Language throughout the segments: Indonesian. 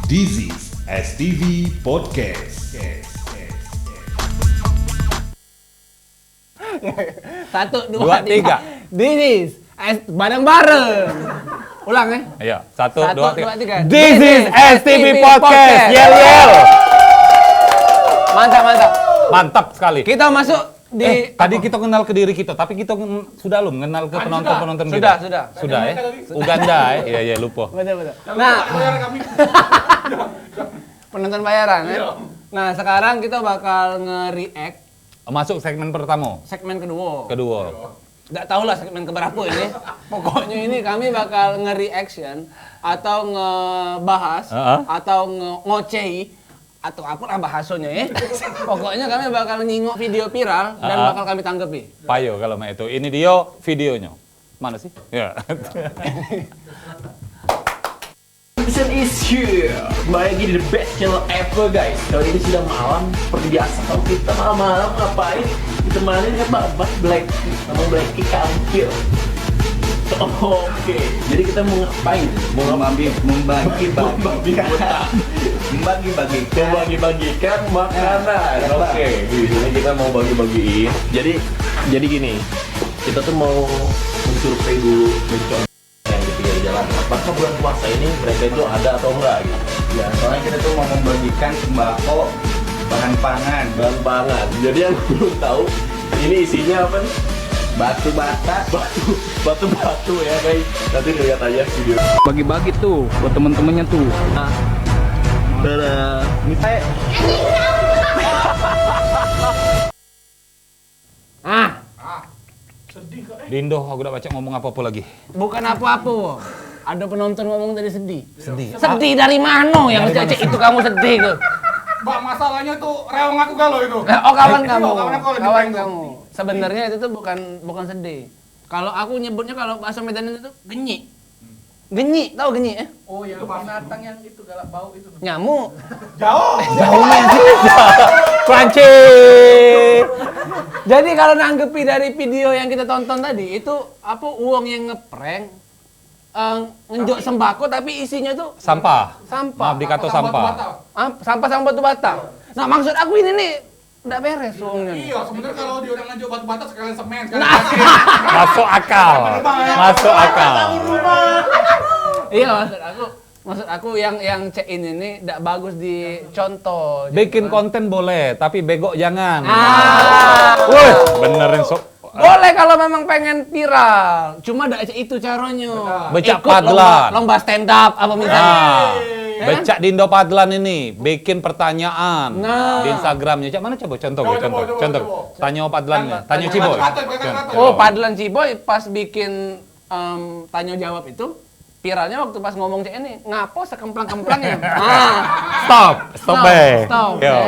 This is STV Podcast. Satu, dua, tiga. This is bareng-bareng. Ulang ya. Iya, satu, dua, tiga. This is STV Podcast. Yel yel. Mantap. Mantap sekali. Kita masuk di Tadi kita kenal ke diri kita, tapi kita sudah belum mengenal ke penonton kita. Sudah ya. Uganda ya. Iya, lupa. Betul. Nah, penonton bayaran ya. Nah, sekarang kita bakal nge-react Masuk segmen pertama. segmen kedua. Nggak tahu lah segmen keberapa ini. Pokoknya ini kami bakal nge-reaction atau ngebahas atau ngocehi atau apalah bahasanya ya. Pokoknya kami bakal nyingok video viral dan bakal kami tanggapi. Payo kalau mah itu. Ini dia videonya. Mana sih? Ya. Season is here. Kembali lagi di the best channel ever guys. Kali ini sudah malam seperti biasa. Kalau kita malam-malam ngapain? Ditemani dengan Babat Blackpink. Nama Blackpink Kampil. Oke. Jadi kita mau ngapain? Membagi-bagikan makanan. Oke. Di sini kita mau bagi-bagiin. Jadi gini. Kita tuh mau mensurvei dulu mencoba yang di pinggir jalan. Apakah bulan puasa ini mereka itu ada atau enggak gitu? Ya, soalnya kita tuh mau membagikan sembako, bahan pangan. Jadi yang belum tahu ini isinya apa nih? Batu bata. Batu ya guys. Nanti lihat aja video. Bagi-bagi tuh buat temen-temennya tuh. Dadah. Ini saya Dindo, aku udah baca ngomong apa-apa lagi. Bukan apa-apa. Ada penonton ngomong tadi sedih. Sedih dari mana yang cecek itu kamu sedih tuh? Mbak, masalahnya tuh reong aku galau itu. Oh, kawan kamu. Kawan Kamu. Sebenarnya itu tuh bukan sedih. Kalau aku nyebutnya kalau bahasa Medan itu genyi. Genyi, tahu genyi ya? Oh ya, binatang yang itu galak bau itu. Nyamuk. Jauh. Jauhnya sih. Prancis. Jadi kalau nanggepi dari video yang kita tonton tadi itu apa uang yang ngeprank ngenjok sembako tapi isinya tuh Sampah. sampah. Maaf dikata sampah. Sampah sama batu bata. Nah, maksud aku ini nih enggak beres uangnya. Iya, sebenarnya kalau dia orang ngajak batu-bata sekalian semen, sekalian Nah. pasir. Masuk akal. Iya, maksud aku yang cek ini enggak bagus dicontoh. Bikin konten boleh, tapi begok jangan. Woi, Benerin sok. boleh kalau memang pengen viral. Cuma enggak itu caranya. Becak Ikut padlan. lomba stand up apa misalnya. Ya kan? Becak Dindo Padlan ini bikin pertanyaan Nah. di Instagramnya. Cak mana coba contoh. Coba. Tanya Padlannya, tanya Ciboy. Batu. Oh, Padlan Ciboy pas bikin tanya jawab itu viralnya waktu pas ngomong cek ini ngapo sekemplang-kemplangnya. Stop. Yo.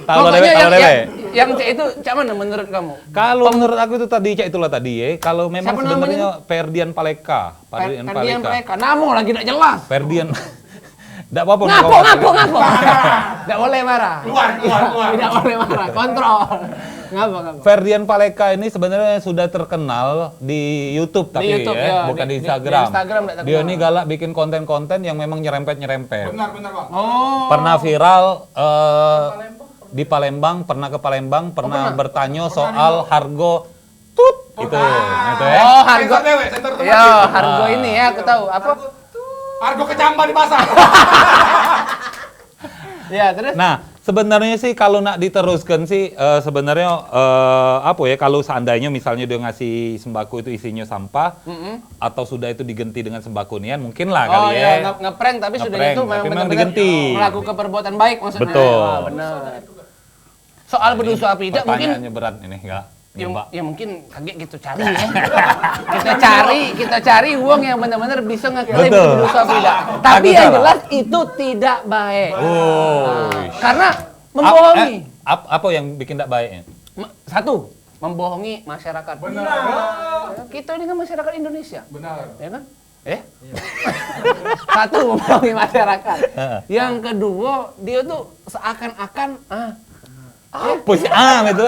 Tahu Pokoknya lele. yang cek itu cak mana menurut kamu? Kalau menurut aku itu tadi cak itulah tadi ya. Kalau memang Siapa sebenarnya Ferdian Paleka. Ferdian Paleka. Namun lagi tidak jelas. Ferdian. Enggak apa-apa. Ngapo. Tidak boleh marah. Keluar. Tidak boleh marah. Kontrol. Ngapo. Ferdian Paleka ini sebenarnya sudah terkenal di YouTube tapi YouTube, ya. bukan Di di Instagram. Instagram nggak terkenal. Dia ini galak bikin konten-konten yang memang nyerempet-nyerempet. Benar, Bang. Oh. Pernah viral di Palembang, pernah ke Palembang, pernah bertanya soal harga tut itu ya. Oh, harga. Center tempat. Ya, harga ini ya, aku tahu. Apa? Harga kecambah di pasar. Ya, terus Nah, sebenarnya sih kalau nak diteruskan sih sebenarnya apa ya kalau seandainya misalnya dia ngasih sembako itu isinya sampah atau sudah itu diganti dengan sembako nian mungkin lah oh kali ya, ya. ngeprank tapi sudah Ngeprank, itu tapi memang memang benar-benar diganti. melakukan perbuatan baik maksudnya. Betul. Wah, benar. Soal berdosa apa tidak mungkin Pertanyaannya berat ini enggak. ya mungkin kaget gitu cari ya. kita cari uang yang benar-benar bisa ngeklaim Betul. berdosa apa tidak. Tapi Aku yang salah. jelas itu tidak baik. Oh. Karena membohongi. Apa yang bikin tak baiknya? Satu, membohongi masyarakat. Benar. Kita ini kan masyarakat Indonesia. Benar. Ya kan? Satu, membohongi masyarakat. Yang kedua, dia tuh seakan-akan Apa sih? Itu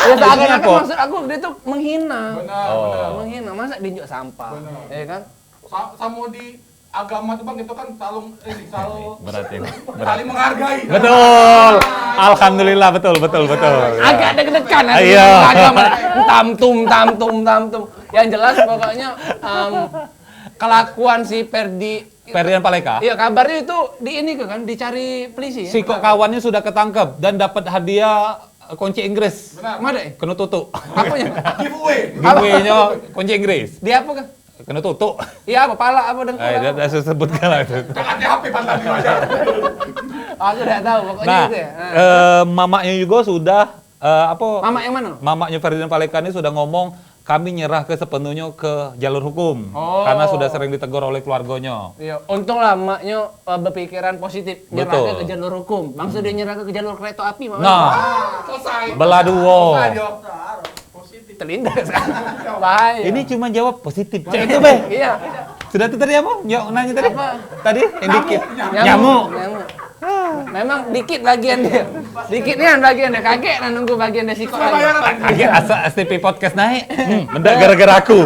ya seakan-akan apa? maksud aku dia tuh menghina. Benar. Oh. Menghina, masa diinjak sampah. Benar. Ya kan? Sama di agama tuh bang itu kan selalu Berat ini. saling menghargai. Betul. Alhamdulillah betul. Agak deg-degan Iya. agama. Tam-tum. Yang jelas pokoknya kelakuan si Ferdian Paleka. Iya, kabarnya itu dicari polisi ya. Si kok kawannya sudah ketangkep dan dapat hadiah kunci Inggris. Mana deh? Kena tutup. Apanya? Giveaway. Giveaway-nya kunci Inggris. Dia apa kan? Kena tutup. Iya, apa pala apa dan Dia sebutkan lah itu. Jangan di HP pantat aja. Aku udah tahu pokoknya Nah, itu ya. mamaknya juga sudah Mama yang mana? Mamaknya Ferdinand Paleka ini sudah ngomong kami nyerah ke sepenuhnya ke jalur hukum karena sudah sering ditegur oleh keluarganya. Iya, untunglah emaknya berpikiran positif, nyerahnya ke jalur hukum. Bangsa dia nyerah ke jalur kereta api malah. Nah, Selesai. belah dua. Terlindas. Bahaya. Ini cuma jawab positif. Cek itu, Be. Iya. Sudah tuh tadi apa? Nanya tadi? Apa? Tadi yang dikit. Nyamuk. Memang dikit bagian dia. Dikitnya bagian dia. Kaget nah nunggu bagian dia sikok lagi. Kaget asa STP podcast naik. Mendak gara-gara aku.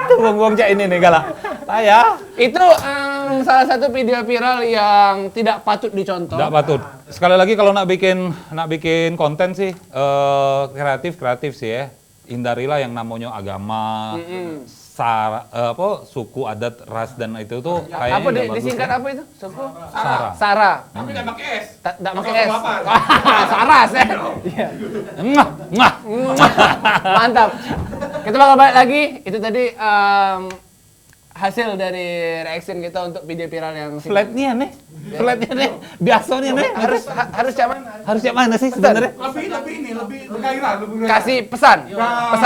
Itu wong-wong cak ini nih galak. Saya. Itu salah satu video viral yang tidak patut dicontoh. Tidak patut. Sekali lagi kalau nak bikin konten sih kreatif sih ya. Hindarilah yang namanya agama, suku, adat, ras dan itu tuh kayaknya Apa nggak bagus. disingkat apa itu? Suku? Sara. Sara. Tapi nggak pakai S. Tidak pakai S. Bapak. Saras ya. Iya. Ngah. Mantap. Kita bakal balik lagi. Itu tadi hasil dari reaction kita untuk video viral yang Flatnya nih. Biasanya nih. harus cuman Harus yang mana sih sebenarnya? Lebih bergairah, lebih bergairah. kasih pesan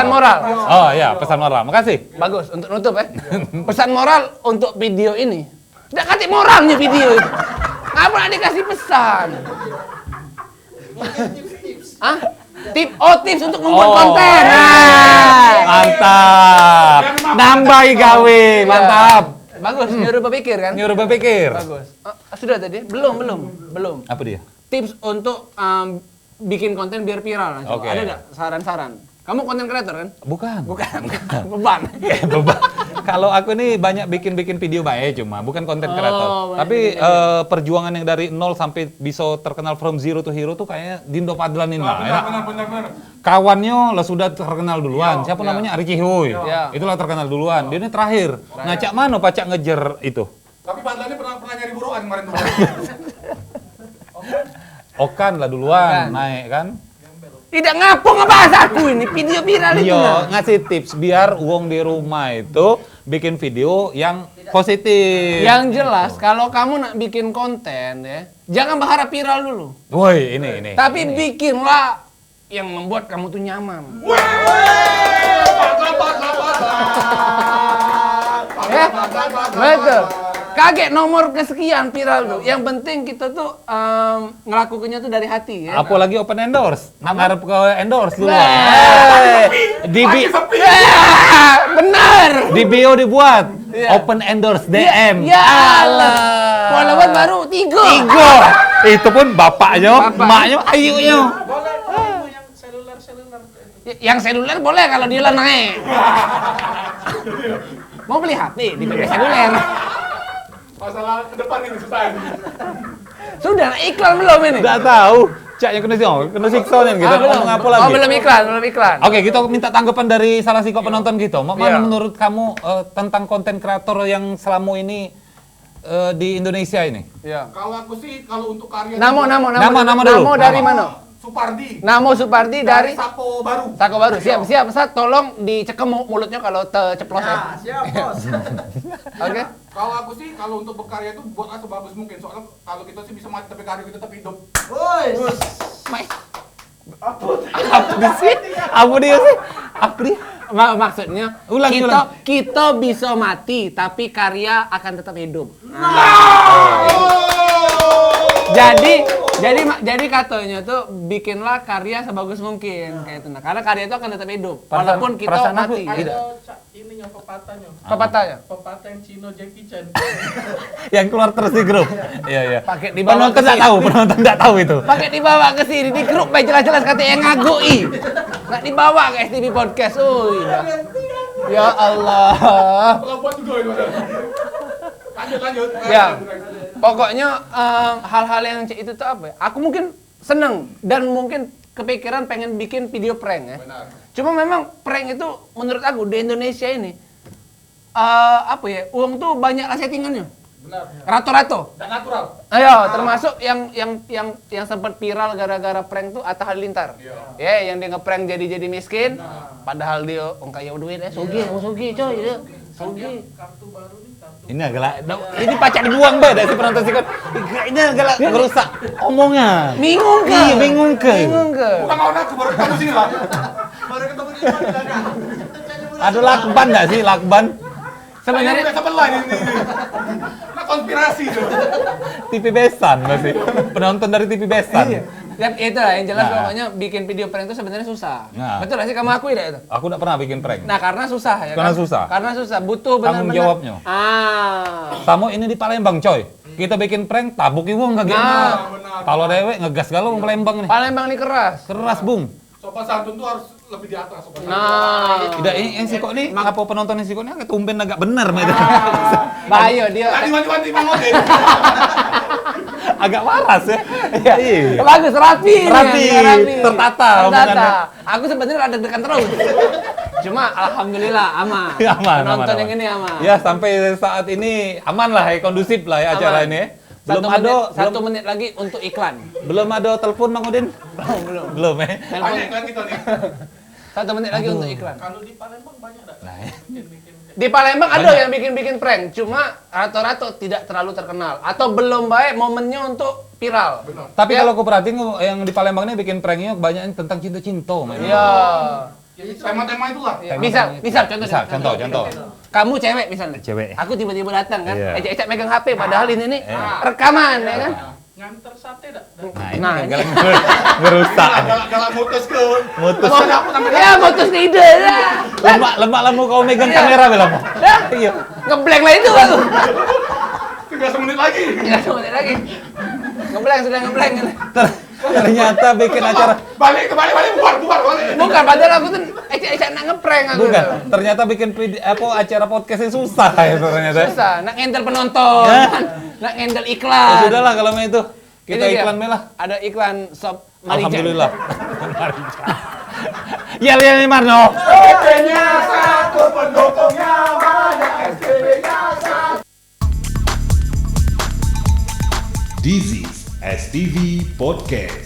moral. Oh ya, pesan moral. Makasih. Bagus untuk nutup ya. Pesan moral untuk video ini. Tidak kasih moralnya video itu. Apa dikasih pesan? Hah? Tips untuk membuat konten. Nah. Mantap. Nambahi gawe. Mantap. Bagus, nyuruh berpikir kan? Nyuruh berpikir. Bagus. Sudah tadi? Belum. Apa dia? Tips untuk bikin konten biar viral. Coba. Oke. Ada nggak saran-saran? Kamu konten kreator kan? Bukan. Beban. Beban. Kalau aku nih banyak bikin video baik cuma bukan konten kreator. banyak Tapi perjuangan yang dari nol sampai bisa terkenal from zero to hero tuh kayaknya Dindo Padlan ini lah. Ya. Benar. Kawannya lah sudah terkenal duluan. Siapa namanya? Ari Cihoy. Iya. Itulah terkenal duluan. Dia ini terakhir. Ngacak mana pacak ngejer itu? Tapi Padlannya pernah nyari buruan kemarin tuh. Okan lah duluan Okan. naik kan. Tidak ngapo ngebahas aku ini video viral itu. Iya, ngasih tips biar uang di rumah itu bikin video yang positif. Yang jelas kalau kamu nak bikin konten ya, jangan berharap viral dulu. Woi, ini. Tapi bikinlah yang membuat kamu tuh nyaman. Ya, betul. Kaget nomor kesekian viral tuh. Yang penting kita tuh ngelakukannya tuh dari hati ya. Apalagi open endorse. Ngarep ke endorse dulu. Benar. Di bio dibuat open endorse DM. Ya Allah. Follower baru 3. Itu pun bapaknya, emaknya, ayunya. Yang seluler boleh kalau dia lah naik. Mau beli HP di seluler. Masalah ke depan ini susah ini. Sudah iklan belum ini? Enggak tahu. Cak yang kena siksa nih gitu. Ngomong apa lagi? Oh, belum iklan. Oke, kita minta tanggapan dari salah satu penonton gitu. Mana Iya. menurut kamu tentang konten kreator yang selama ini di Indonesia ini? Iya. Kalau aku sih kalau untuk karya Namo Nama dulu. Namo dari Nama. mana? Supardi Namo Supardi dari Sapo Baru. Sako Baru. Siap. Sat, tolong dicekem mulutnya kalau terceplos ya. Siap, Bos. Oke. Kalau aku sih kalau untuk berkarya itu buatlah sebagus mungkin. Soalnya kalau kita sih bisa mati tapi karya kita tetap hidup. Woi. Apa sih? Apa dia? Maksudnya Ulangi. kita bisa mati tapi karya akan tetap hidup. Jadi katanya tuh bikinlah karya sebagus mungkin kayak itu. Nah, karena karya itu akan tetap hidup walaupun kita perasaan aku mati. tidak. Ininya pepatahnya. Pepatahnya. Pepatah yang Cino Jackie Chan. Yang keluar terus di grup. Iya. Pakai dibawa Penonton enggak tahu itu. Pakai dibawa ke sini di grup baik jelas-jelas katanya ngagui. Nggak dibawa ke STV Podcast. Oh iya. Ya Allah. Kalau buat juga itu ada. Lanjut. Ya, pokoknya hal-hal yang itu tuh apa ya? Aku mungkin seneng dan mungkin kepikiran pengen bikin video prank ya. Benar. Cuma memang prank itu menurut aku di Indonesia ini apa ya? Uang tuh banyaklah settingannya. Benar. Rato-rato. Dan natural. Ayo, termasuk yang sempat viral gara-gara prank tuh Atta Halilintar. Ya, yang dia ngeprank jadi miskin, padahal dia kaya duit sugih coy, dia. Sugih. Kartu baru nih, kartu. Ini agak ini pacar dibuang be dari si penonton sikon. Ini agak ngerusak omongan. Bingung ke? Iya, bingung ke? Bukan mau aku baru ketemu sini lah. Baru ketemu di mana? Ada lakban nggak sih lakban? Sebenarnya udah sebelah ini. Nah, konspirasi tuh. TV Besan masih penonton dari TV Besan. ya itu lah yang jelas Nah. pokoknya bikin video prank itu sebenarnya susah. Nah. Betul nggak sih kamu akui deh itu? Aku nggak pernah bikin prank. Nah, karena susah ya Karena kan? susah. Karena susah, butuh benar-benar. Tanggung jawabnya. Sama ini di Palembang coy. Kita bikin prank tabuk ibu nggak gimana. benar. Kalau dewek ngegas galau Palembang nih. Palembang ini keras. Keras bung. Sopan santun tuh harus lebih di atas sopan santun. Nah, Tidak yang si kok nih ngapa penonton si kok nih agak tumben agak bener mah itu. bahaya dia. Tadi wanti-wanti Bang Odin. Agak waras ya. Iya. Bagus, rapi. Rapi, nih, tertata omongannya. Aku sebenarnya ada deg-degan terus. Cuma alhamdulillah aman. Aman, Penonton aman, yang aman. ini aman. Ya sampai saat ini aman lah ya, kondusif lah ya acara Aman. ini. Ya. Belum Satu menit lagi untuk iklan. belum ada telepon Bang Udin? Belum ya. Telepon, Banyak kan kita nih. 1 menit lagi untuk iklan. Kalau di Palembang banyak dah. Nah, ya. Bikin-bikin. Di Palembang ada Banyak. yang bikin prank, cuma rata-rata tidak terlalu terkenal atau belum baik momennya untuk viral. Tapi Ya. kalau aku perhatiin yang di Palembang ini bikin pranknya kebanyakan tentang cinta-cinta. Mas. Iya. Tema-tema itulah. Misal contoh. Kamu cewek misalnya. Cewek. Aku tiba-tiba datang kan, Iya. ecek-ecek megang HP padahal ini nih rekaman ya kan. Nganter sate dah. Nah, ini Nah, gagal ngerusak. Galak mutus ke. Mutus. Mau aku sampai Ya putus ide lah. Lemak lamu kau megang Iya. kamera belum? Iya. Ngeblank lah itu kan. tinggal semenit lagi. Tinggal 1 menit lagi. Ngeblank sudah ngeblank. Ternyata bikin acara Balik bubar balik. Bukan, padahal aku tuh ecek-ecek nak ngeprank aku. bukan. tuh. Ternyata bikin acara podcastnya susah ya ternyata. Susah, nak ngendel penonton, Ya. nak ngendel Ya iklan. sudahlah kalau main itu. Kita Ini dia. iklan melah. Ada iklan sop Marijan. Alhamdulillah. Ya lihat Marno. SPB-nya satu, pendukungnya banyak. SPB-nya satu. This is STV Podcast.